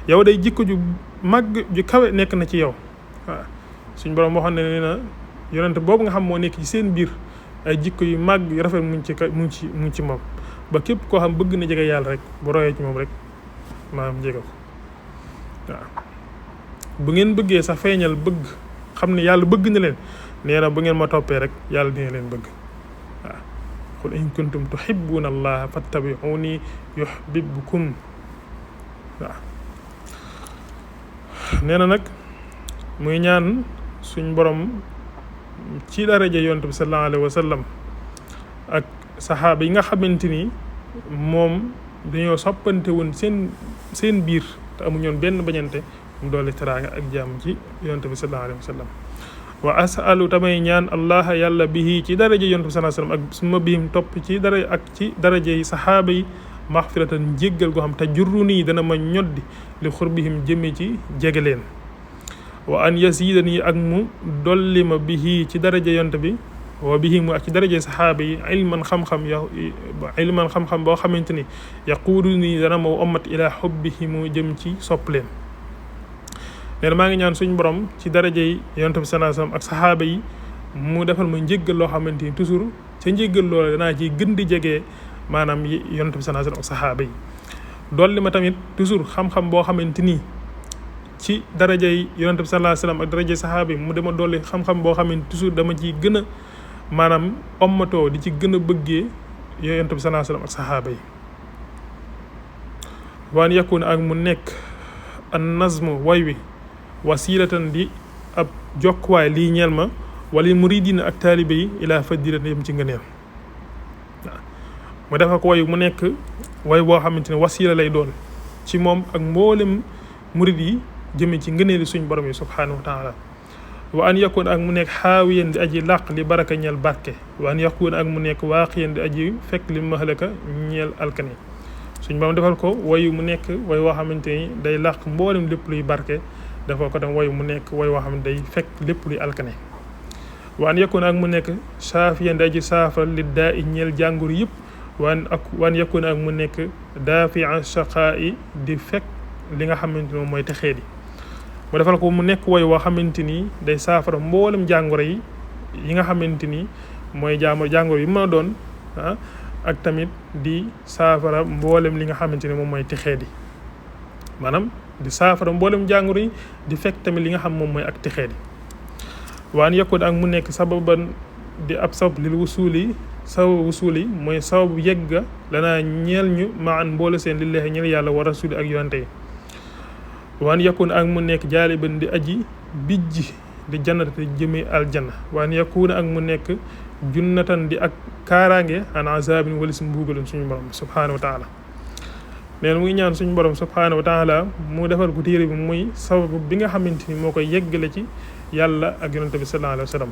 yow day jikko ju màgg ju kawe nekk na ci yow waaw suñu borom waxoon ne nee na yonente boobu nga xam moo nekk ci seen biir ay jikko yu màgg yu rafet mu ngi ci moom ba képp koo xam bëgg na jege yàlla rek bu royee ci moom rek maanaam jege ko waaw bu ngeen bëggee sax feeñal bëgg xam ne yàlla bëgg na leen nee na bu ngeen ma toppee rek yàlla dina leen bëgg waaw qul in kuntum tuhibbuna allaha fattabi'uni yuhibbukum waaw nee na nag muy ñaan suñ borom ci daraja yonent bi sallallahu alayhi wa sallam ak saxaaba yi nga xamante ni moom dañoo soppante woon seen biir te amuñoon benn bañante mu doole teraanga ak jàmm ci yonent bi sallallahu alayhi wa sallam wa asalu tamay ñaan allah yàlla bihi ci daraja yonent bi sallallahu alayhi wa sallam ak suma bihim topp ci daraja ak ci daraja yi saxaaba yi maxfiratan jéggal goo xam te jurru nii dana ma ñoddi li xurbihim jëme ci jege leen wa an yasidani ak mu dolli ma bihi ci daraja yonent bi wa bihi mu ak ci daraja saxaaba yi ilman xam-xam boo xamante ni yaquudu nii dana ma ommat ila xubbihi mu jëm ci sopp leen nee na maa ngi ñaan suñ borom ci daraja yi yonent bi sallallahu alayhi wasallam ak saxaaba yi mu defal ma njéggal loo xamante ni toujours ca njéggal loola danaa ci gën di jege maanaam yonent bi sallallahu alayhi wasallam ak saxaaba yi dolli ma tamit toujours xam-xam boo xamante ni ci daraja yi yonent bi sallallahu alayhi wasallam ak daraja saxaaba yi mu dema dolli xam-xam boo xamante toujours dama ciy gën a maanaam ommatoo di ci gën a bëggee yonent bi sallallahu alayhi wasallam ak saxaaba yi waan yakun ak mu nekk an nazmu way wi wasilatan di ab jokkuwaay lii ñeel ma wala muridina ak taalibe yi ilaa fadilat yëm ci ngëneel waaw mu defa ko way mu nekk way boo xamante ne wasila lay doon ci moom ak mboolem murid yi jëme ci ngëneeli suñ borom yi subhanahu wa taala wa an yakun ak mu nekk xaawiyan di aji làq li baraka ñeel barke wa an yakun ak mu nekk waaqiyan di aji fekk li mahlaka ñeel alkane suñ borom defal ko wayu mu nekk way woo xamante ni day làq mboolem lépp luy barke dafa ko tam wayu mu nekk way woo xam ne day fekk lépp luy alkane waan yakun ak mu nekk saafiyan di aji saafara li daa i ñeel jàngoro yëpp waan yakun ak mu nekk daafi'a shaqaa i di fekk li nga xamante ni moom mooy texee di mu defal ko mu nekk woy woo xamante ni day saafara mboolem jàngoro yi nga xamante ni mooy jàngoro yi mën a doon ak tamit di saafara mboolem li nga xamante ni moom mooy texee di maanaam di saafara mboolem jàngoro yi di fekk tamit li nga xam moom mooy ak texee di waan yakun ak mu nekk sababan di ab sabab lil wusuli mooy sababu yegga lanaa ñeel ñu maan mboole seen lillahi ñeel yàlla wa rasuli ak yonante yi waan yakun ak mu nekk jaaliban di aji bijji di jannata di jëme aljanna waan yakun ak mu nekk junnatan di ak kaaraange an azabin walis mbuugalum suñu borom subhanahu wa taala neen muy ñaan suñu borom subhanahu wa taala mu defal ko téere bi muy sababu bi nga xamante ni moo koy yeggale ci yàlla ak yonante bi sallallahu alayhi wa sallam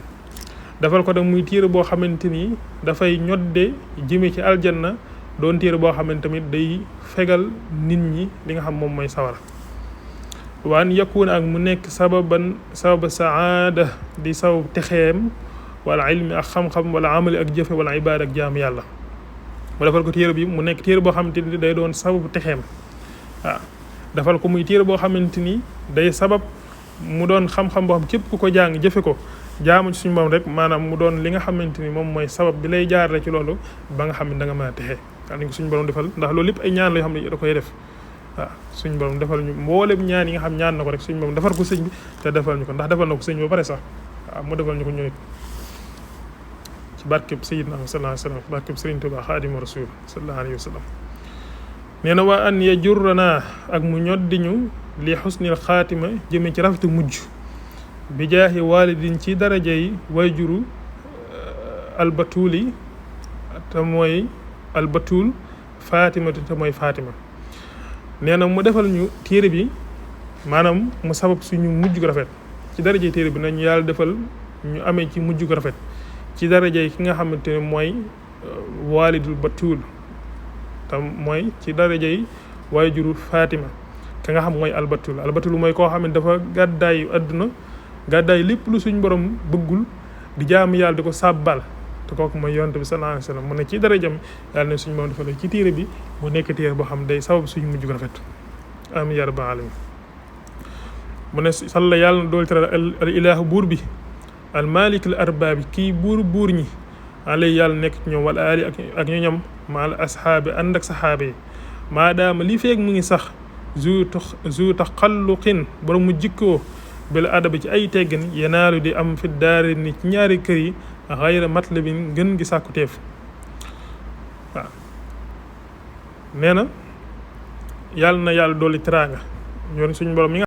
defal ko da muy téere boo xamante ni dafay ñodde jëme ci aljanna doon téere boo xamante tamit day fegal nit ñi li nga xam moom mooy sawara waan yakun ak mu nekk sababa saada di sabab texeem wala ilmi ak xam-xam wala amali ak jëfe wala ibaada ak jaamu yàlla mu defal ko téere bi mu nekk téere boo xamante ni day doon sababu texeem waaw defal ko muy téere boo xamante ni day sabab mu doon xam-xam boo xam képp ku ko jàng jëfe ko jaamu ci suñu borom rek maanaam mu doon li nga xamante ni moom mooy sabab bi lay jaarale ci loolu ba nga xam ne da nga mën a texee kan ko suñu borom defal ndax loolu lépp ay ñaan la yoo xam ne da koy def waaw suñu borom defal ñu mboolem ñaan yi nga xam ñaan na ko rek suñu borom defal ko sëñ bi te defal ñu ko ndax defal na ko sëñ bi ba pare sax waaw mu defal ñu ko ñëwit ci barkeb Sayyidina sallallahu alayhi wa sallam barkeb Sëriñ Tuubaa Xaadimu Rasuul sallallahu alayhi wa sallam nee na waa an yajurranaa ak mu ñoddi ñu li xusnil xaatima jëme ci rafetu mujj bi jaahi walidin ci darajay wayjuru albatuuli te mooy albatuul Fatima te mooy Fatima nee na mu defal ñu téere bi maanaam mu sabab suñu mujj gu rafet ci darajay téere bi nañu yàlla defal ñu amee ci mujj gu rafet ci darajay ki nga xamante ne mooy walidul batuul tam mooy ci darajay wayjuru Fatima ka nga xam mooy albatul mooy koo xam ne dafa gàddaayu àdduna gàddaay lépp lu suñ borom bëggul di jaamu yàlla di ko sàbbal te kooku mooy yonent bi sallallahu alayhi wa sallam mu ne ci darajam yàlla ne suñ borom dafa la ci téere bi mu nekk téere boo xam day sabab suñu mujj gu rafet amiin yaa rabbal alamin mu ne salla yàlla na dool teral al ilaahu buur bi al malik al arbaabi kii buur ñi alay yàlla nekk ci ñoom wala ali ak ñoñam maal ashaabi ànd ak saxaaba yi maadaama li feeg mu ngi sax zu taxalluqin borom mu jikkoo bil adaba ci ay teggin yenaalu di am fi daari ni ci ñaari kër yi xayra matlabin gën gi sàkku teef waaw nee na yàlla na yàlla dolli teraanga yoon suñu borom mi